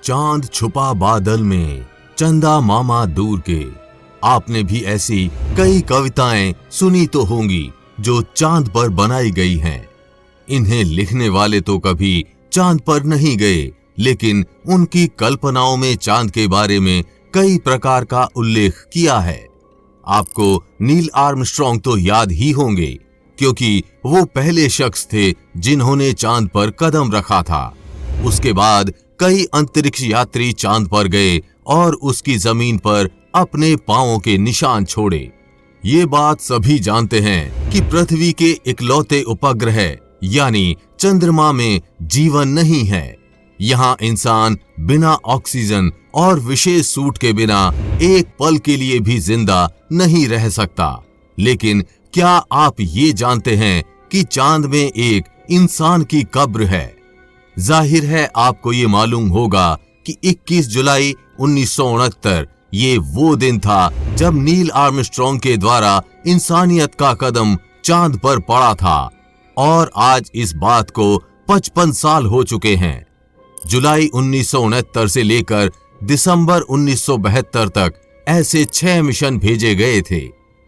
चांद छुपा बादल में, चंदा मामा दूर के। आपने भी ऐसी कई कविताएं सुनी तो होंगी जो चांद पर बनाई गई हैं। इन्हें लिखने वाले तो कभी चांद पर नहीं गए, लेकिन उनकी कल्पनाओं में चांद के बारे में कई प्रकार का उल्लेख किया है। आपको नील आर्मस्ट्रॉन्ग तो याद ही होंगे, क्योंकि वो पहले शख्स थे जिन्होंने चांद पर कदम रखा था। उसके बाद कई अंतरिक्ष यात्री चांद पर गए और उसकी जमीन पर अपने पांवों के निशान छोड़े। ये बात सभी जानते हैं कि पृथ्वी के इकलौते उपग्रह यानी चंद्रमा में जीवन नहीं है। यहाँ इंसान बिना ऑक्सीजन और विशेष सूट के बिना एक पल के लिए भी जिंदा नहीं रह सकता। लेकिन क्या आप ये जानते हैं कि चांद में एक इंसान की कब्र है? जाहिर है आपको ये मालूम होगा कि 21 जुलाई 1969 ये वो दिन था जब नील आर्मस्ट्रॉन्ग के द्वारा इंसानियत का कदम चांद पर पड़ा था, और आज इस बात को 55 साल हो चुके हैं। जुलाई 1969 से लेकर दिसंबर 1972 तक ऐसे 6 मिशन भेजे गए थे,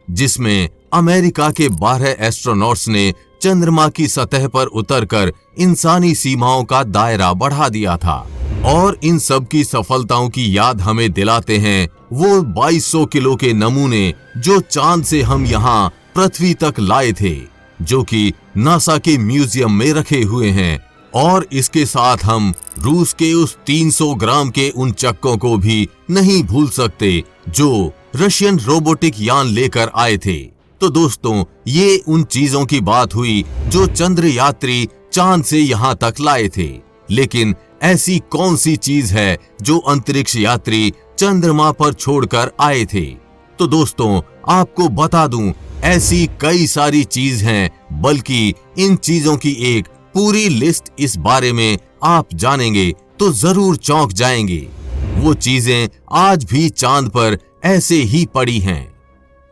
जिसमें अमेरिका के 12 एस्ट्रोनॉट्स ने चंद्रमा की सतह पर उतरकर इंसानी सीमाओं का दायरा बढ़ा दिया था। और इन सब की सफलताओं की याद हमें दिलाते हैं वो 2200 किलो के नमूने जो चांद से हम यहाँ पृथ्वी तक लाए थे, जो कि नासा के म्यूजियम में रखे हुए हैं। और इसके साथ हम रूस के उस 300 ग्राम के उन चक्कों को भी नहीं भूल सकते जो रशियन रोबोटिक यान लेकर आए थे। तो दोस्तों, ये उन चीजों की बात हुई जो चंद्र यात्री चांद से यहाँ तक लाए थे। लेकिन ऐसी कौन सी चीज है जो अंतरिक्ष यात्री चंद्रमा पर छोड़कर आए थे? तो दोस्तों, आपको बता दूं, ऐसी कई सारी चीज हैं, बल्कि इन चीजों की एक पूरी लिस्ट इस बारे में आप जानेंगे तो जरूर चौंक जाएंगे। वो चीजें आज भी चांद पर ऐसे ही पड़ी हैं।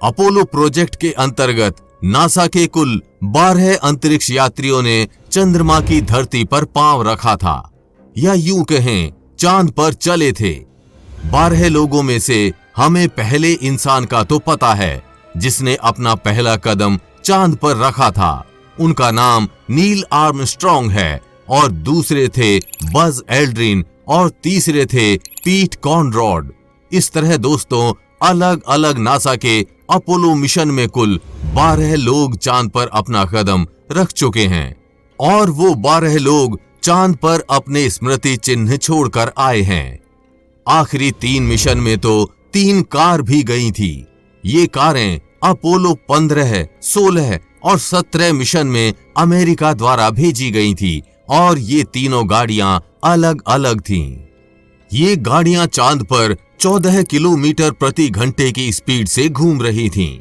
अपोलो प्रोजेक्ट के अंतर्गत नासा के कुल 12 अंतरिक्ष यात्रियों ने चंद्रमा की धरती पर पांव रखा था, या यूं कहें चांद पर चले थे। 12 लोगों में से हमें पहले इंसान का तो पता है जिसने अपना पहला कदम चांद पर रखा था। उनका नाम नील आर्मस्ट्रॉन्ग है, और दूसरे थे बज एल्ड्रिन, और तीसरे थे पीट कॉनरॉड। इस तरह दोस्तों, अलग अलग नासा के अपोलो मिशन में कुल 12 लोग चांद पर अपना कदम रख चुके हैं, और वो 12 लोग चांद पर अपने स्मृति चिन्ह छोड़कर आए हैं। आखिरी 3 मिशन में तो 3 कार भी गई थी। ये कारें अपोलो 15, 16 और 17 मिशन में अमेरिका द्वारा भेजी गई थी, और ये तीनों गाड़ियां अलग अलग थीं। ये गाड़ियां चांद पर 14 किलोमीटर प्रति घंटे की स्पीड से घूम रही थीं।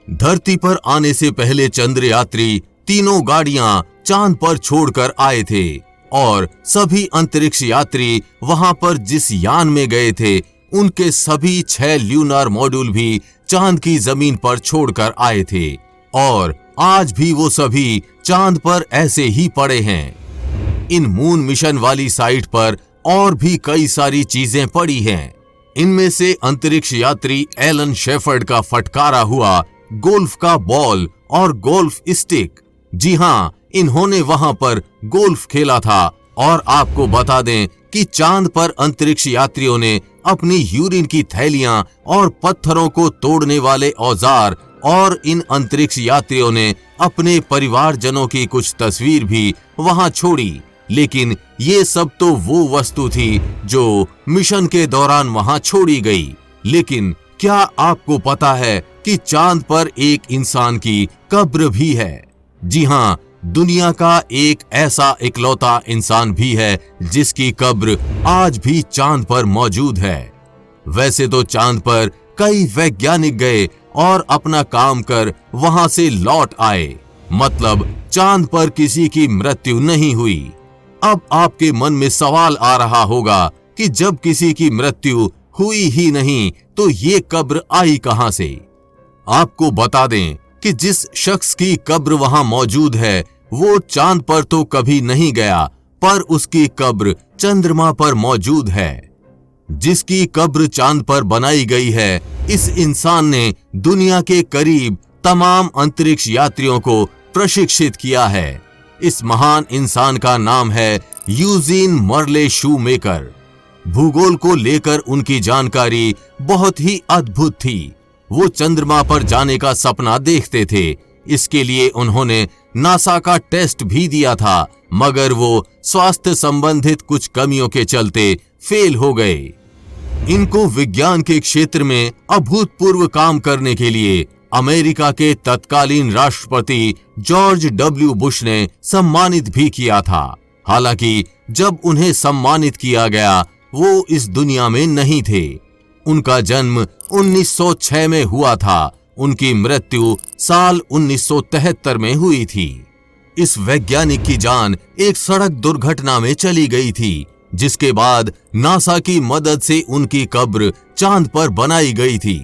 धरती पर आने से पहले चंद्र यात्री तीनों गाड़ियां चांद पर छोड़कर आए थे, और सभी अंतरिक्ष यात्री वहां पर जिस यान में गए थे उनके सभी 6 ल्यूनार मॉड्यूल भी चांद की जमीन पर छोड़कर आए थे, और आज भी वो सभी चांद पर ऐसे ही पड़े हैं। इन मून मिशन वाली साइट पर और भी कई सारी चीजें पड़ी हैं। इनमें से अंतरिक्ष यात्री एलन शेफर्ड का फटकारा हुआ गोल्फ का बॉल और गोल्फ स्टिक, जी हाँ, इन्होंने वहां पर गोल्फ खेला था। और आपको बता दें कि चांद पर अंतरिक्ष यात्रियों ने अपनी यूरिन की थैलियां और पत्थरों को तोड़ने वाले औजार, और इन अंतरिक्ष यात्रियों ने अपने परिवारजनों की कुछ तस्वीर भी वहां छोड़ी। लेकिन ये सब तो वो वस्तु थी जो मिशन के दौरान वहां छोड़ी गई। लेकिन क्या आपको पता है कि चांद पर एक इंसान की कब्र भी है? जी हाँ, दुनिया का एक ऐसा इकलौता इंसान भी है जिसकी कब्र आज भी चांद पर मौजूद है। वैसे तो चांद पर कई वैज्ञानिक गए और अपना काम कर वहां से लौट आए, मतलब चांद पर किसी की मृत्यु नहीं हुई। अब आपके मन में सवाल आ रहा होगा कि जब किसी की मृत्यु हुई ही नहीं तो ये कब्र आई कहां से? आपको बता दें कि जिस शख्स की कब्र वहां मौजूद है वो चांद पर तो कभी नहीं गया, पर उसकी कब्र चंद्रमा पर मौजूद है। जिसकी कब्र चांद पर बनाई गई है, इस इंसान ने दुनिया के करीब तमाम अंतरिक्ष यात्रियों को प्रशिक्षित किया है। इस महान इंसान का नाम है यूजीन मर्ले शूमेकर। भूगोल को लेकर उनकी जानकारी बहुत ही अद्भुत थी। वो चंद्रमा पर जाने का सपना देखते थे। इसके लिए उन्होंने नासा का टेस्ट भी दिया था, मगर वो स्वास्थ्य संबंधित कुछ कमियों के चलते फेल हो गए। इनको विज्ञान के क्षेत्र में अभूतपूर्व काम करने के लिए अमेरिका के तत्कालीन राष्ट्रपति जॉर्ज डब्ल्यू बुश ने सम्मानित भी किया था। हालांकि जब उन्हें सम्मानित किया गया, वो इस दुनिया में नहीं थे। उनका जन्म 1906 में हुआ था। उनकी मृत्यु साल 1973 में हुई थी। इस वैज्ञानिक की जान एक सड़क दुर्घटना में चली गई थी, जिसके बाद नासा की मदद से उनकी कब्र चांद पर बनाई गई थी।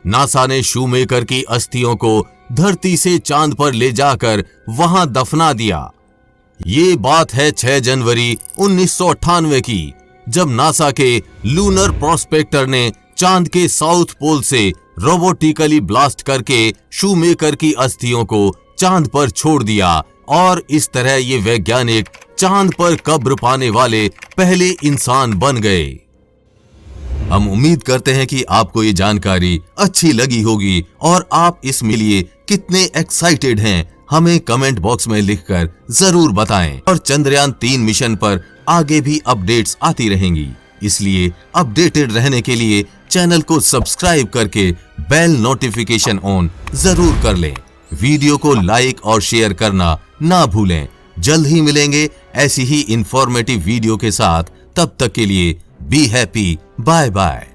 नासा ने शूमेकर की अस्थियों को धरती से चांद पर ले जाकर वहां दफना दिया। ये बात है 6 जनवरी 1998 की, जब नासा के लूनर प्रोस्पेक्टर ने चांद के साउथ पोल से रोबोटिकली ब्लास्ट करके शूमेकर की अस्थियों को चांद पर छोड़ दिया, और इस तरह ये वैज्ञानिक चांद पर कब्र पाने वाले पहले इंसान बन गए। हम उम्मीद करते हैं कि आपको ये जानकारी अच्छी लगी होगी और आप इसमें लिए कितने एक्साइटेड हैं, हमें कमेंट बॉक्स में लिखकर जरूर बताएं। और चंद्रयान 3 मिशन पर आगे भी अपडेट्स आती रहेंगी, इसलिए अपडेटेड रहने के लिए चैनल को सब्सक्राइब करके बेल नोटिफिकेशन ऑन जरूर कर लें। वीडियो को लाइक और शेयर करना ना भूलें। जल्द ही मिलेंगे ऐसी ही इंफॉर्मेटिव वीडियो के साथ। तब तक के लिए बी हैप्पी, बाय बाय।